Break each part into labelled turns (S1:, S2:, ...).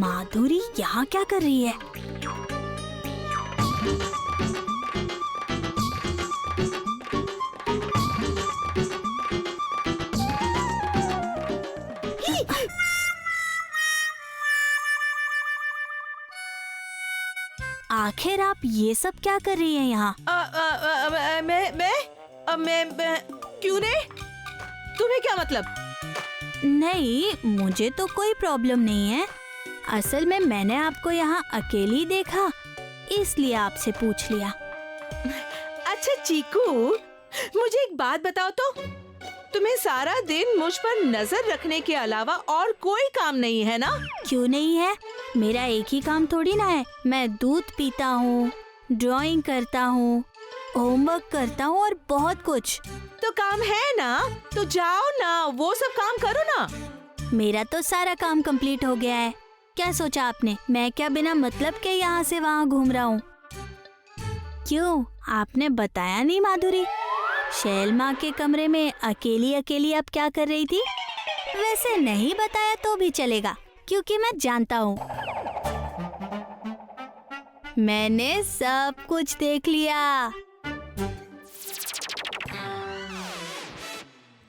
S1: माधुरी यहाँ क्या कर रही है? आखिर आप ये सब क्या कर रही हैं यहाँ?
S2: मैं क्यों रे? तुम्हें क्या मतलब?
S1: नहीं, मुझे तो कोई प्रॉब्लम नहीं है। असल में मैंने आपको यहाँ अकेली देखा, इसलिए आपसे पूछ लिया।
S2: अच्छा चीकू, मुझे एक बात बताओ तो, तुम्हें सारा दिन मुझ पर नजर रखने के अलावा और कोई काम नहीं है ना?
S1: क्यों नहीं है? मेरा एक ही काम थोड़ी ना है। मैं दूध पीता हूँ, ड्राइंग करता हूँ, होमवर्क करता हूँ और बहुत कुछ।
S2: तो काम है ना, तो जाओ ना, वो सब काम करो ना।
S1: मेरा तो सारा काम कंप्लीट हो गया है। क्या सोचा आपने, मैं क्या बिना मतलब के यहाँ से वहाँ घूम रहा हूँ? क्यों, आपने बताया नहीं माधुरी? शैल माँ के कमरे में अकेली अकेली आप क्या कर रही थी? वैसे नहीं बताया तो भी चलेगा, क्योंकि मैं जानता हूँ। मैंने सब कुछ देख लिया।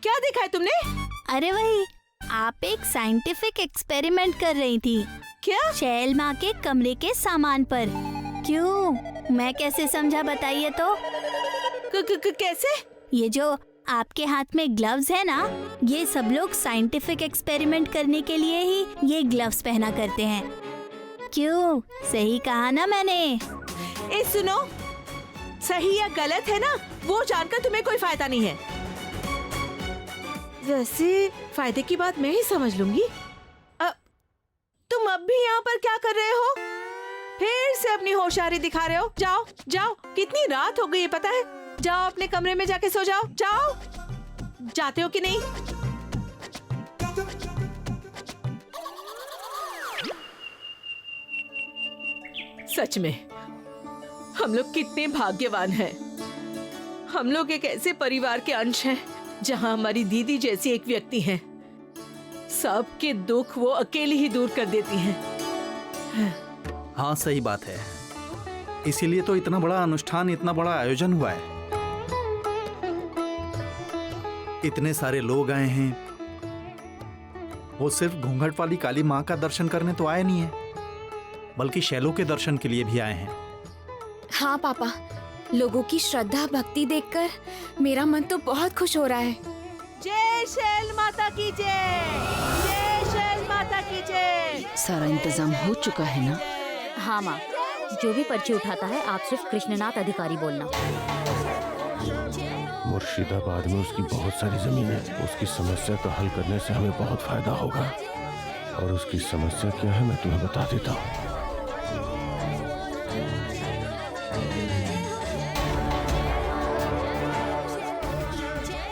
S2: क्या देखा है तुमने?
S1: अरे वही, आप एक साइंटिफिक एक्सपेरिमेंट कर रही थी।
S2: क्या?
S1: शैल माँ के कमरे के सामान पर। क्यों, मैं कैसे समझा बताइए तो?
S2: कैसे?
S1: ये जो आपके हाथ में ग्लव्स है ना, ये सब लोग साइंटिफिक एक्सपेरिमेंट करने के लिए ही ये ग्लव्स पहना करते हैं। क्यों, सही कहा ना मैंने?
S2: ए सुनो, सही या गलत है ना, वो जानकर तुम्हें कोई फायदा नहीं है। वैसे फायदे की बात मैं ही समझ लूंगी। तुम अब भी यहाँ पर क्या कर रहे हो? फिर से अपनी होशियारी दिखा रहे हो। जाओ जाओ, कितनी रात हो गई है पता है? जाओ अपने कमरे में जाके सो जाओ। जाओ, जाते हो कि नहीं? सच में हम लोग कितने भाग्यवान हैं। हम लोग एक ऐसे परिवार के अंश हैं जहां हमारी दीदी जैसी एक व्यक्ति है। सबके दुख वो अकेली ही दूर कर देती हैं।
S3: हाँ सही बात है, इसीलिए तो इतना बड़ा अनुष्ठान, इतना बड़ा आयोजन हुआ है। इतने सारे लोग आए हैं। वो सिर्फ घूंघट वाली काली माँ का दर्शन करने तो आए नहीं है, बल्कि शैलों के दर्शन के लिए भी आए हैं।
S4: हाँ पापा, लोगों की श्रद्धा भक्ति देखकर मेरा मन तो बहुत खुश हो रहा है।
S2: जय शैल माता की जय, जय शैल माता की जय।
S5: सारा इंतजाम हो चुका है ना?
S6: हाँ माँ, जो भी पर्ची उठाता है आप सिर्फ कृष्णनाथ अधिकारी बोलना।
S7: मुर्शिदाबाद में उसकी बहुत सारी जमीन है। उसकी समस्या का हल करने से हमें बहुत फायदा होगा। और उसकी समस्या क्या है मैं तुम्हें बता देता हूँ।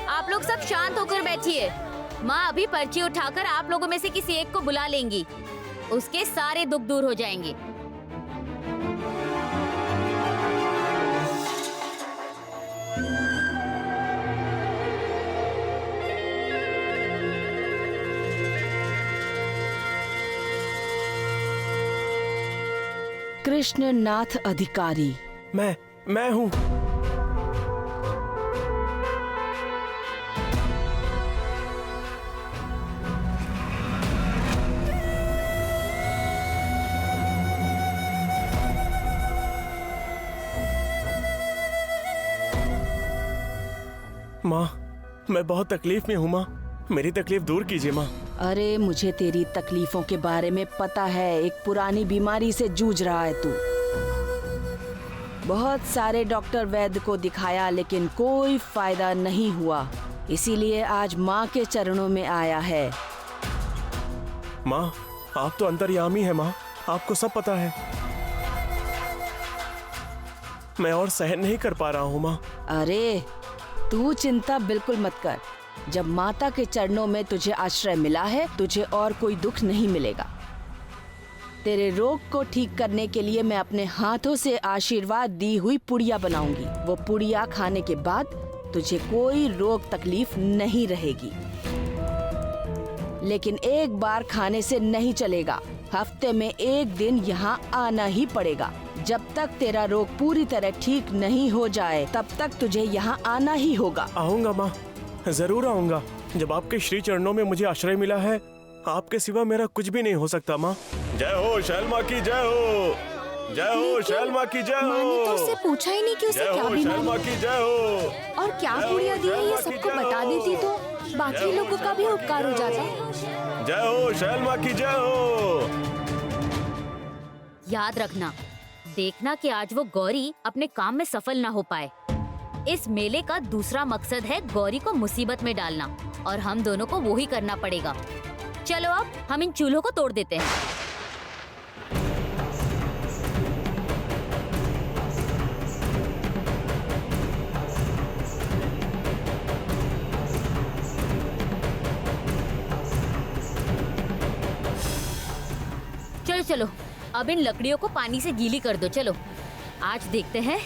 S6: आप लोग सब शांत होकर बैठिए। माँ अभी पर्ची उठाकर आप लोगों में से किसी एक को बुला लेंगी, उसके सारे दुख दूर हो जाएंगे।
S5: कृष्णनाथ अधिकारी।
S7: मैं हूँ। माँ, मैं बहुत तकलीफ में हूँ माँ, मेरी तकलीफ दूर कीजिए माँ।
S5: अरे मुझे तेरी तकलीफों के बारे में पता है। एक पुरानी बीमारी से जूझ रहा है तू। बहुत सारे डॉक्टर वैद्य को दिखाया लेकिन कोई फायदा नहीं हुआ, इसीलिए आज माँ के चरणों में आया है।
S7: माँ, आप तो अंतर्यामी है माँ, आपको सब पता है। मैं और सहन नहीं कर पा रहा हूँ माँ।
S5: अरे तू चिंता बिल्कुल मत कर। जब माता के चरणों में तुझे आश्रय मिला है, तुझे और कोई दुख नहीं मिलेगा। तेरे रोग को ठीक करने के लिए मैं अपने हाथों से आशीर्वाद दी हुई पुड़िया बनाऊंगी। वो पुड़िया खाने के बाद तुझे कोई रोग तकलीफ नहीं रहेगी। लेकिन एक बार खाने से नहीं चलेगा, हफ्ते में एक दिन यहाँ आना ही पड़ेगा। जब तक तेरा रोग पूरी तरह ठीक नहीं हो जाए तब तक तुझे यहाँ आना ही होगा।
S8: आऊंगा माँ, जरूर आऊंगा। जब आपके श्री चरणों में मुझे आश्रय मिला है, आपके सिवा मेरा कुछ भी नहीं हो सकता माँ। जय हो शैल माँ की जय हो, जय हो शैल माँ की जय
S4: माँ ने तो
S8: हो,
S4: उससे पूछा ही नहीं कि उसे
S8: जय
S4: क्या
S8: हो शैल
S4: बीमारी
S8: माँ
S4: है
S8: की जय हो,
S4: और क्या
S8: जय हो
S4: पूड़ियाँ दी है,
S8: शैल
S4: ये
S8: माँ की
S4: सबको
S8: जय
S4: बता
S8: हो।
S4: देती तो बाकी लोगों का भी उपकार हो जाता।
S8: जय हो शैल माँ की जय हो।
S6: याद रखना, देखना कि आज वो गौरी अपने काम में सफल ना हो पाए। इस मेले का दूसरा मकसद है गौरी को मुसीबत में डालना, और हम दोनों को वो ही करना पड़ेगा। चलो अब हम इन चूल्हों को तोड़ देते हैं। चलो चलो, अब इन लकड़ियों को पानी से गीली कर दो। चलो आज देखते हैं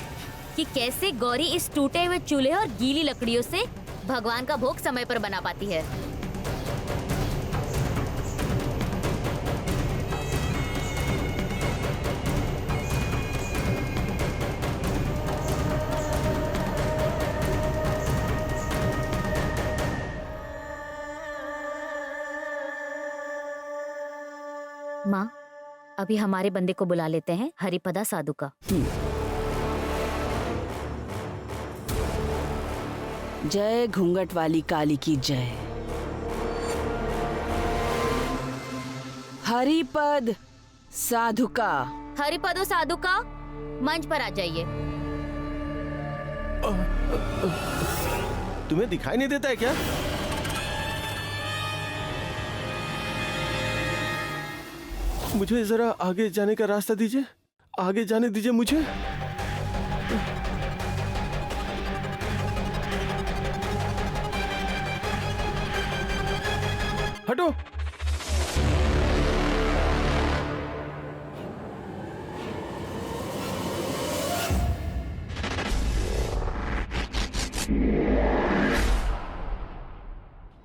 S6: कि कैसे गौरी इस टूटे हुए चूल्हे और गीली लकड़ियों से भगवान का भोग समय पर बना पाती है। माँ, अभी हमारे बंदे को बुला लेते हैं, हरिपदा साधु का।
S5: जय घूंघट वाली काली की जय। हरिपद साधु का।
S6: हरिपदो साधु का, मंच पर आ जाइए।
S7: तुम्हें दिखाई नहीं देता है क्या?
S8: मुझे जरा आगे जाने का रास्ता दीजिए, आगे जाने दीजिए मुझे। हटो।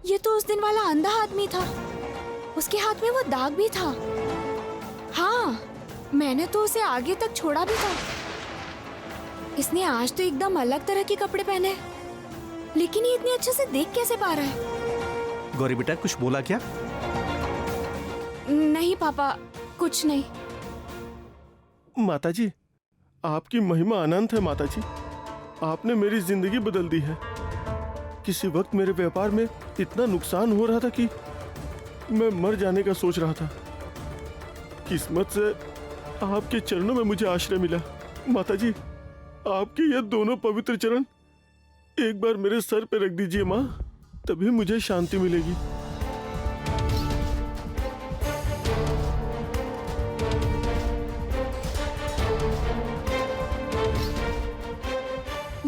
S4: ये तो उस दिन वाला अंधा आदमी था, उसके हाथ में वो दाग भी था। हाँ, मैंने तो उसे आगे तक छोड़ा भी था। इसने आज तो एकदम अलग तरह के कपड़े पहने, लेकिन ये इतने अच्छे से देख कैसे पा रहा है?
S3: गौरी बेटा कुछ बोला क्या?
S4: नहीं पापा, कुछ नहीं।
S8: माताजी, आपकी महिमा अनंत है माताजी। आपने मेरी जिंदगी बदल दी है। किसी वक्त मेरे व्यापार में इतना नुकसान हो रहा था कि मैं मर जाने का सोच रहा था। किस्मत से आपके चरणों में मुझे आश्रय मिला। माताजी, आपके ये दोनों पवित्र चरण एक बार मेरे सर पे रख दीजिए माँ, तभी मुझे शांति मिलेगी।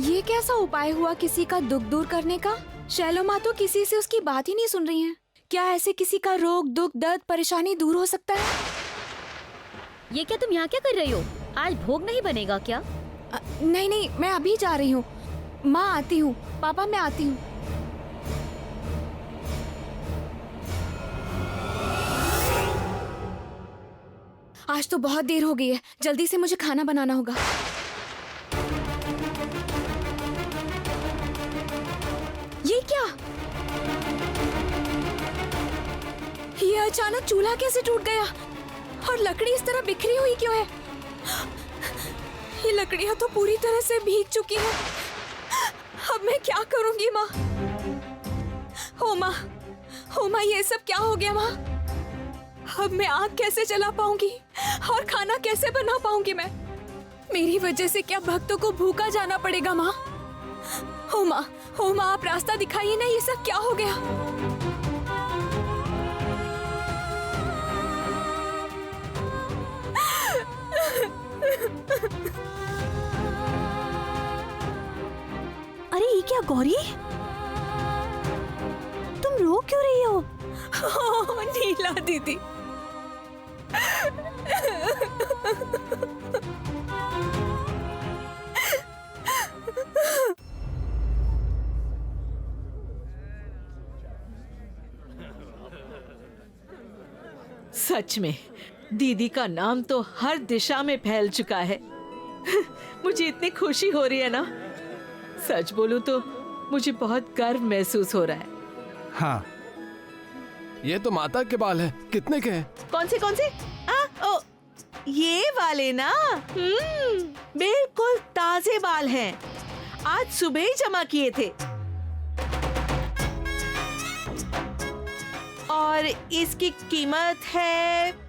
S4: ये कैसा उपाय हुआ किसी का दुख दूर करने का? शैलो माँ तो किसी से उसकी बात ही नहीं सुन रही हैं। क्या ऐसे किसी का रोग, दुख, दर्द, परेशानी दूर हो सकता है?
S6: ये क्या तुम यहाँ क्या कर रही हो? आज भोग नहीं बनेगा क्या?
S4: नहीं नहीं, मैं अभी जा रही हूँ। माँ आती हूँ। पापा मैं आती हूँ। आज तो बहुत देर हो गई है, जल्दी से मुझे खाना बनाना होगा। ये क्या? ये अचानक चूल्हा कैसे टूट गया? और लकड़ी इस तरह बिखरी हुई क्यों है? ये लकड़ियां तो पूरी तरह से भीग चुकी हैं। अब मैं क्या करूंगी माँ? ओ माँ, ये सब क्या हो गया माँ? अब मैं आग कैसे जला पाऊंगी और खाना कैसे बना पाऊंगी मैं? मेरी वजह से क्या भक्तों को भूखा जाना पड़ेगा माँ? ओ माँ, आप रास्ता दिखाइए ना, ये सब क्या हो गया?
S1: अरे ये क्या गौरी, तुम रो क्यों रही हो?
S4: नीला दीदी,
S2: सच में दीदी का नाम तो हर दिशा में फैल चुका है। मुझे इतनी खुशी हो रही है ना, सच बोलूं तो मुझे बहुत गर्व महसूस हो रहा है।
S3: हाँ,
S9: ये तो माता के बाल है, कितने के हैं?
S2: कौन से? ओ, ये वाले ना, बिल्कुल ताजे बाल हैं, आज सुबह ही जमा किए थे। और इसकी कीमत है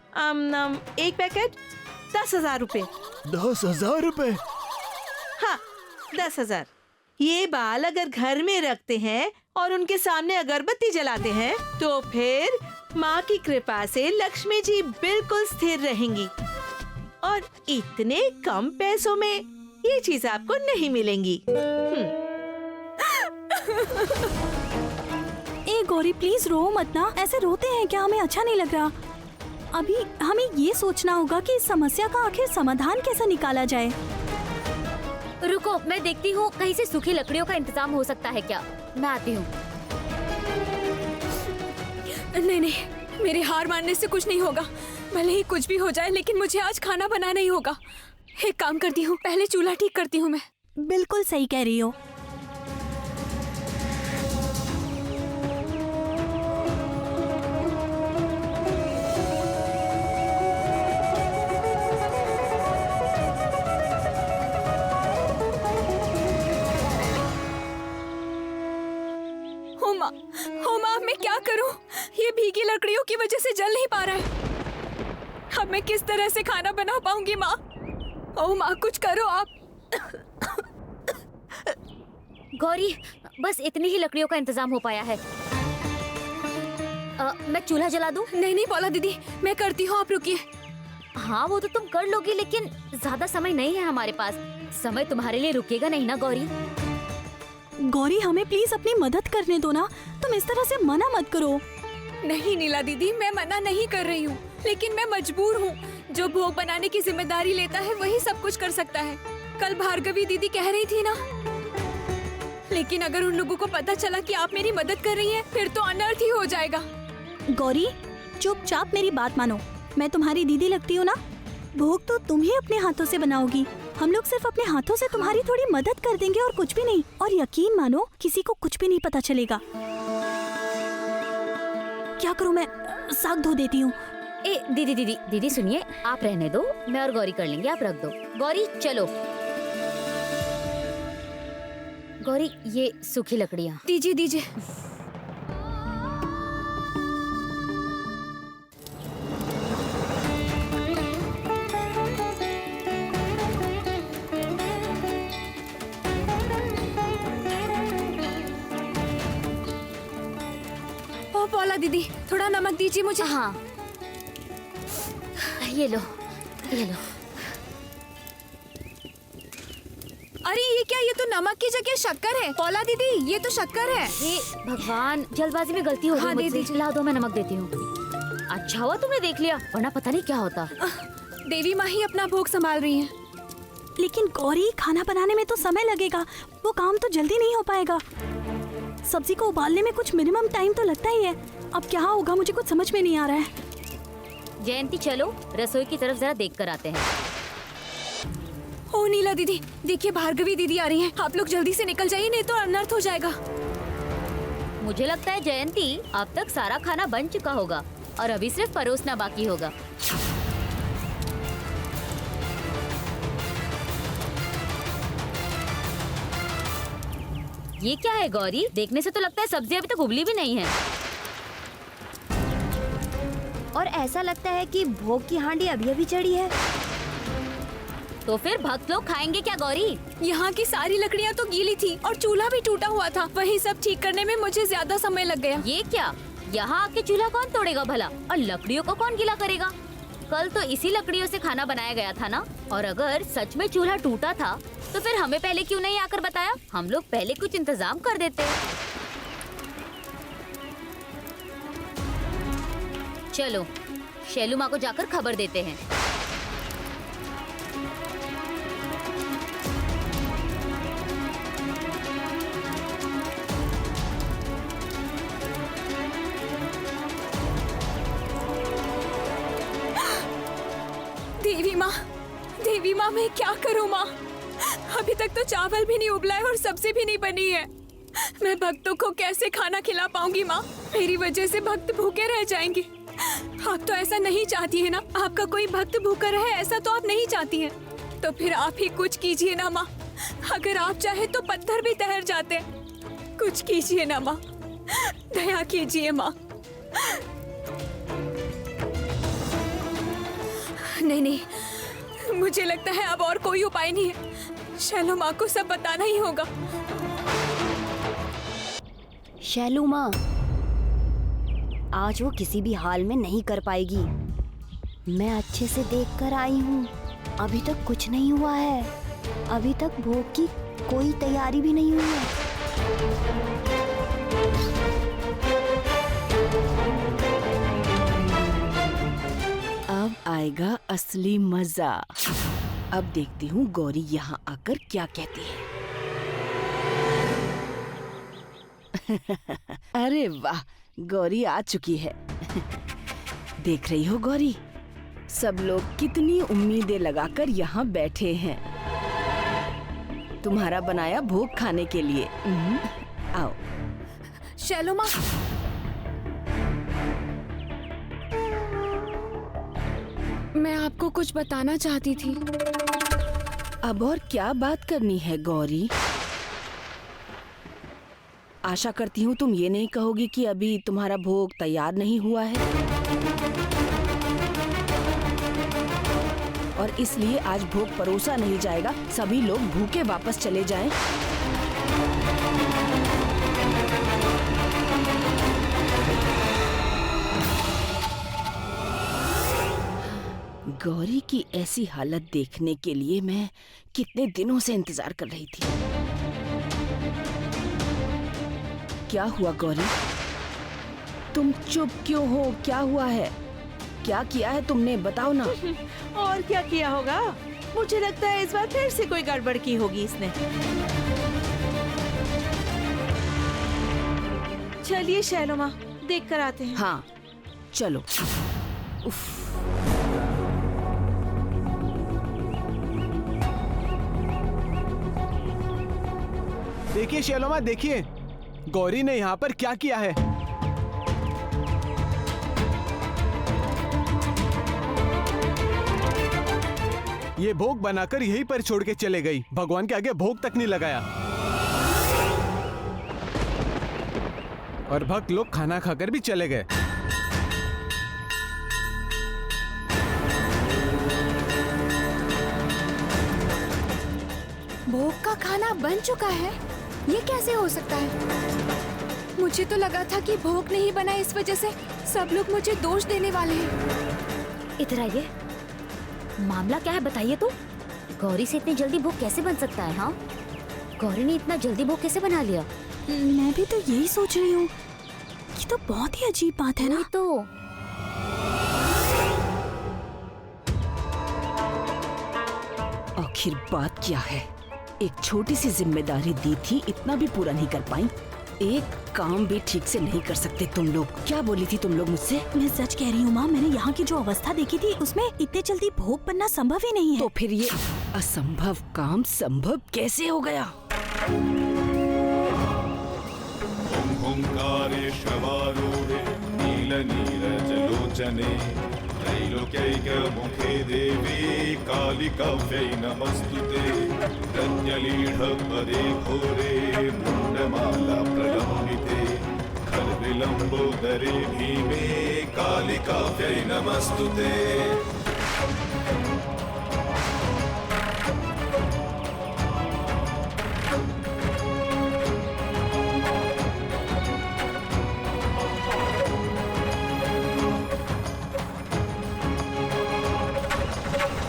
S2: एक पैकेट 10,000 रुपए।
S8: 10,000 रुपए?
S2: हाँ, 10,000। ये बाल अगर घर में रखते हैं और उनके सामने अगरबत्ती जलाते हैं तो फिर माँ की कृपा से लक्ष्मी जी बिल्कुल स्थिर रहेंगी और इतने कम पैसों में ये चीज आपको नहीं मिलेंगी।
S1: ए गौरी प्लीज रो मत ना, ऐसे रोते हैं क्या? हमें अच्छा नहीं लग रहा। अभी हमें ये सोचना होगा कि इस समस्या का आखिर समाधान कैसे निकाला जाए।
S6: रुको, मैं देखती हूँ कहीं से सूखी लकड़ियों का इंतजाम हो सकता है क्या। मैं आती हूँ।
S4: नहीं, मेरे हार मानने से कुछ नहीं होगा। भले ही कुछ भी हो जाए, लेकिन मुझे आज खाना बनाना ही होगा। एक काम करती हूँ, पहले चूल्हा ठीक करती हूँ मैं।
S1: बिल्कुल सही कह रही हो।
S4: हो माँ, मैं क्या करूं? ये भीगी लकड़ियों की वजह से जल नहीं पा रहा है। अब मैं किस तरह से खाना बना पाऊंगी माँ? ओ माँ, कुछ करो आप।
S6: गौरी, बस इतनी ही लकड़ियों का इंतजाम हो पाया है। मैं चूल्हा जला दूं?
S4: नहीं पौला दीदी, मैं करती हूँ, आप रुकिए।
S6: हाँ, वो तो तुम कर लोगी, लेकिन ज्यादा समय नहीं है हमारे पास। समय तुम्हारे लिए रुकेगा नहीं ना गौरी।
S1: गौरी हमें प्लीज अपनी मदद करने दो ना, तुम इस तरह से मना मत करो।
S4: नहीं नीला दीदी, मैं मना नहीं कर रही हूँ, लेकिन मैं मजबूर हूँ। जो भोग बनाने की जिम्मेदारी लेता है वही सब कुछ कर सकता है। कल भार्गवी दीदी कह रही थी ना, लेकिन अगर उन लोगों को पता चला कि आप मेरी मदद कर रही हैं, फिर तो अनर्थ ही हो जाएगा।
S1: गौरी चुपचाप मेरी बात मानो, मैं तुम्हारी दीदी लगती हूँ ना। भोग तो तुम ही अपने हाथों से बनाओगी, हम लोग सिर्फ अपने हाथों से तुम्हारी थोड़ी मदद कर देंगे और कुछ भी नहीं। और यकीन मानो किसी को कुछ भी नहीं पता चलेगा। क्या करूँ मैं? साग धो देती हूँ।
S6: ए दीदी सुनिए, आप रहने दो, मैं और गौरी कर लेंगे, आप रख दो। गौरी चलो। गौरी, ये सूखी लकड़ियाँ
S4: दीजिए। पौला दीदी, थोड़ा नमक दीजिए मुझे।
S6: हाँ, ये लो।
S4: अरे ये क्या? ये तो नमक की जगह शक्कर है। पौला दीदी, ये तो शक्कर है।
S6: हे भगवान, जल्दबाजी में गलती हो
S4: हाँ,
S6: गई
S4: दे
S6: मुझसे। ला दो, मैं नमक देती हूँ। अच्छा हुआ तुमने देख लिया, वरना पता नहीं क्या होता।
S4: देवी माँ ही अपना भोग संभाल रही हैं।
S1: लेकिन गौरी, खाना बनाने में तो समय लगेगा, वो काम तो जल्दी नहीं हो पाएगा। सब्जी को उबालने में कुछ मिनिमम टाइम तो लगता ही है। अब क्या होगा मुझे कुछ समझ में नहीं आ रहा है।
S6: जयंती, चलो रसोई की तरफ जरा देख कर आते हैं।
S4: ओ नीला दीदी, देखिए भार्गवी दीदी आ रही हैं। आप लोग जल्दी से निकल जाइए, नहीं तो अनर्थ हो जाएगा।
S6: मुझे लगता है जयंती, अब तक सारा खाना बन चुका होगा और अभी सिर्फ परोसना बाकी होगा। ये क्या है गौरी? देखने से तो लगता है सब्जी अभी तक उबली भी नहीं है।
S10: और ऐसा लगता है कि भोग की हांडी अभी अभी चढ़ी है।
S6: तो फिर भक्त लोग खाएंगे क्या गौरी?
S4: यहाँ की सारी लकड़ियाँ तो गीली थी और चूल्हा भी टूटा हुआ था। वही सब ठीक करने में मुझे ज्यादा समय लग गया।
S6: ये क्या? यहाँ आके चूल्हा कौन तोड़ेगा भला? और लकड़ियों को कौन गीला करेगा? कल तो इसी लकड़ियों से खाना बनाया गया था ना। और अगर सच में चूल्हा टूटा था तो फिर हमें पहले क्यों नहीं आकर बताया? हम लोग पहले कुछ इंतजाम कर देते। चलो शैलू माँ को जाकर खबर देते हैं।
S4: मैं क्या करूँ माँ? अभी तक तो चावल भी नहीं उबला है और सब्जी भी नहीं बनी है। मैं भक्तों को कैसे खाना खिला पाऊंगी माँ? मेरी वजह से भक्त भूखे रह जाएंगे। आप तो ऐसा नहीं चाहती है ना? आपका कोई भक्त भूखा रहे ऐसा तो आप नहीं चाहती हैं। तो फिर आप ही कुछ कीजिए ना माँ। अगर आप चाहे तो पत्थर भी तैर जाते हैं। कुछ कीजिए ना माँ, दया कीजिए माँ। नहीं, मुझे लगता है अब और कोई उपाय नहीं है। शैलो माँ को सब बताना ही होगा।
S10: शैलू माँ आज वो किसी भी हाल में नहीं कर पाएगी। मैं अच्छे से देख कर आई हूँ, अभी तक कुछ नहीं हुआ है। अभी तक भोग की कोई तैयारी भी नहीं हुई है।
S5: अब आएगा असली मजा। अब देखती हूँ गौरी यहाँ आकर क्या कहती है। अरे वाह, गौरी आ चुकी है। देख रही हो गौरी, सब लोग कितनी उम्मीदें लगाकर यहाँ बैठे हैं तुम्हारा बनाया भोग खाने के लिए। आओ।
S4: शैलो माँ, मैं आपको कुछ बताना चाहती थी।
S5: अब और क्या बात करनी है गौरी? आशा करती हूँ तुम ये नहीं कहोगी कि अभी तुम्हारा भोग तैयार नहीं हुआ है और इसलिए आज भोग परोसा नहीं जाएगा, सभी लोग भूखे वापस चले जाएं। गौरी की ऐसी हालत देखने के लिए मैं कितने दिनों से इंतजार कर रही थी। क्या हुआ गौरी? तुम चुप क्यों हो? क्या हुआ है? क्या किया है तुमने? बताओ ना।
S2: और क्या किया होगा? मुझे लगता है इस बार फिर से कोई गड़बड़ की होगी इसने। चलिए शैलो माँ, देख कर आते हैं।
S5: हाँ चलो। उफ।
S9: देखिए शैलोमा, देखिए गौरी ने यहाँ पर क्या किया है। ये भोग बनाकर यहीं पर छोड़ के चले गई, भगवान के आगे भोग तक नहीं लगाया। और भक्त लोग खाना खाकर भी चले गए।
S4: भोग का खाना बन चुका है? ये कैसे हो सकता है? मुझे तो लगा था कि भोग नहीं बना, इस वजह से सब लोग मुझे दोष देने वाले हैं।
S6: इधर आइए, मामला क्या है बताइए तो। गौरी से इतनी जल्दी भोग कैसे बन सकता है? हाँ, गौरी ने इतना जल्दी भोग कैसे बना लिया?
S1: मैं भी तो यही सोच रही हूँ। ये तो बहुत ही अजीब बात है ना।
S6: तो
S5: आखिर बात क्या है? एक छोटी सी जिम्मेदारी दी थी, इतना भी पूरा नहीं कर पाई। एक काम भी ठीक से नहीं कर सकते तुम लोग। क्या बोली थी तुम लोग मुझसे?
S1: मैं सच कह रही हूँ माँ, मैंने यहाँ की जो अवस्था देखी थी उसमें इतने जल्दी भोग बनना संभव ही नहीं है।
S5: तो फिर ये असंभव काम संभव कैसे हो गया?
S11: ओंकारेश्वरूढ़े नीलनीरजलोचने त्रैलोक्यैकमुखे देवी कालिकाव्यै नमस्तुते। रत्नलीढपदे घोरे मुण्डमाला प्रलम्बिते खर्विलम्बोदरे भीमे कालिकाव्यै नमस्तुते।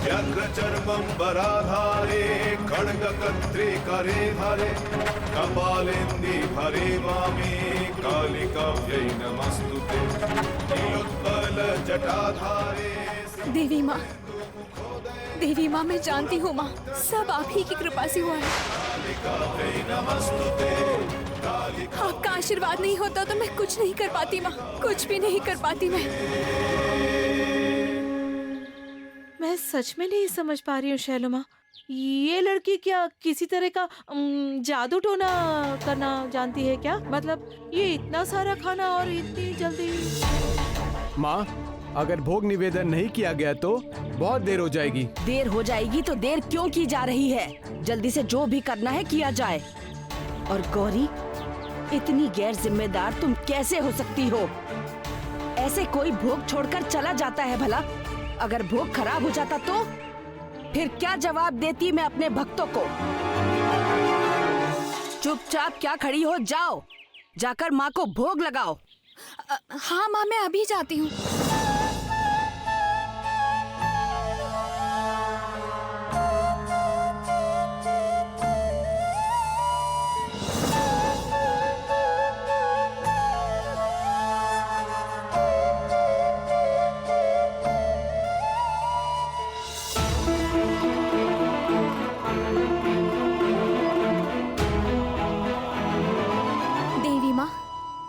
S11: व्याघ्रचर्मम्बराधारे खड्गकर्त्रे करे धारे कपालेन्दि भरे वामे कालिकाव्यै नमस्तुते। नीलोत्पलजटाधारे
S4: देवी माँ, देवी माँ, मैं जानती हूँ माँ, सब आप ही की कृपा से हुआ है।
S11: कालिकाव्यै नमस्तुते।
S4: आपका आशीर्वाद नहीं होता तो मैं कुछ नहीं कर पाती माँ, कुछ भी नहीं कर पाती मैं।
S2: सच में नहीं समझ पा रही हूँ शैलो माँ। ये लड़की क्या किसी तरह का जादू टोना करना जानती है क्या? मतलब ये इतना सारा खाना और इतनी जल्दी।
S9: माँ, अगर भोग निवेदन नहीं किया गया तो बहुत देर हो जाएगी।
S5: देर हो जाएगी तो देर क्यों की जा रही है? जल्दी से जो भी करना है किया जाए। और गौरी, इतनी गैर जिम्मेदार तुम कैसे हो सकती हो? ऐसे कोई भोग छोड़कर चला जाता है भला? अगर भोग खराब हो जाता तो फिर क्या जवाब देती मैं अपने भक्तों को? चुपचाप क्या खड़ी हो? जाओ, जाकर माँ को भोग लगाओ।
S4: हाँ माँ, मैं अभी जाती हूँ।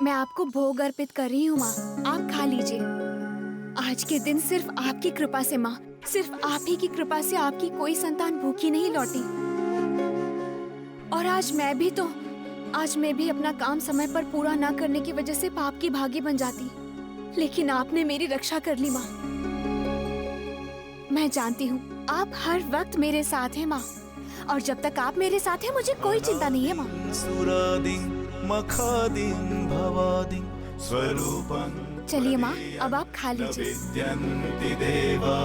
S4: मैं आपको भोग अर्पित कर रही हूँ माँ, आप खा लीजिए। आज के दिन सिर्फ आपकी कृपा से माँ, सिर्फ आप ही की कृपा से आपकी कोई संतान भूखी नहीं लौटी। और आज मैं भी अपना काम समय पर पूरा ना करने की वजह से पाप की भागी बन जाती, लेकिन आपने मेरी रक्षा कर ली माँ। मैं जानती हूँ आप हर वक्त मेरे साथ हैं माँ, और जब तक आप मेरे साथ हैं मुझे कोई चिंता नहीं है माँ।
S11: मखादिं भवादिं स्वरूपं
S4: चलिए माँ, अब आप खा लीजिए।
S11: विद्यन्ति देवा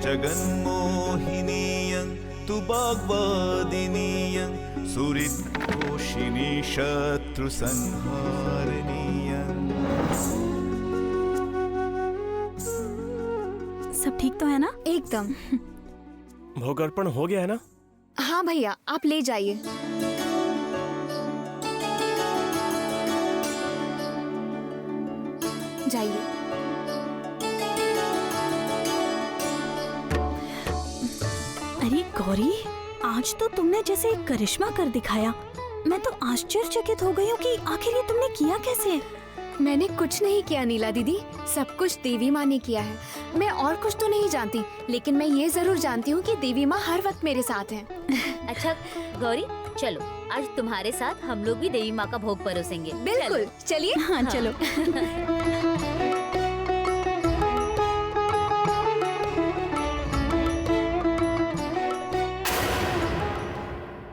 S11: जगन्मोहिनीयं तु भगवदिनीयं सुहृद्घोषिणी शत्रु संहारिणीयं।
S1: सब ठीक तो है ना?
S4: एकदम।
S8: भोग अर्पण हो गया है ना?
S4: हाँ भैया, आप ले जाइए। जाइए।
S1: अरे गौरी, आज तो तुमने जैसे एक करिश्मा कर दिखाया। मैं तो आश्चर्यचकित हो गई हूँ कि आखिर ये तुमने किया कैसे?
S4: मैंने कुछ नहीं किया नीला दीदी, सब कुछ देवी माँ ने किया है। मैं और कुछ तो नहीं जानती, लेकिन मैं ये जरूर जानती हूँ कि देवी माँ हर वक्त मेरे साथ हैं।
S6: अच्छा गौरी, चलो आज तुम्हारे साथ हम लोग भी देवी माँ का भोग परोसेंगे।
S4: बिल्कुल, चलिए।
S1: हाँ, चलो।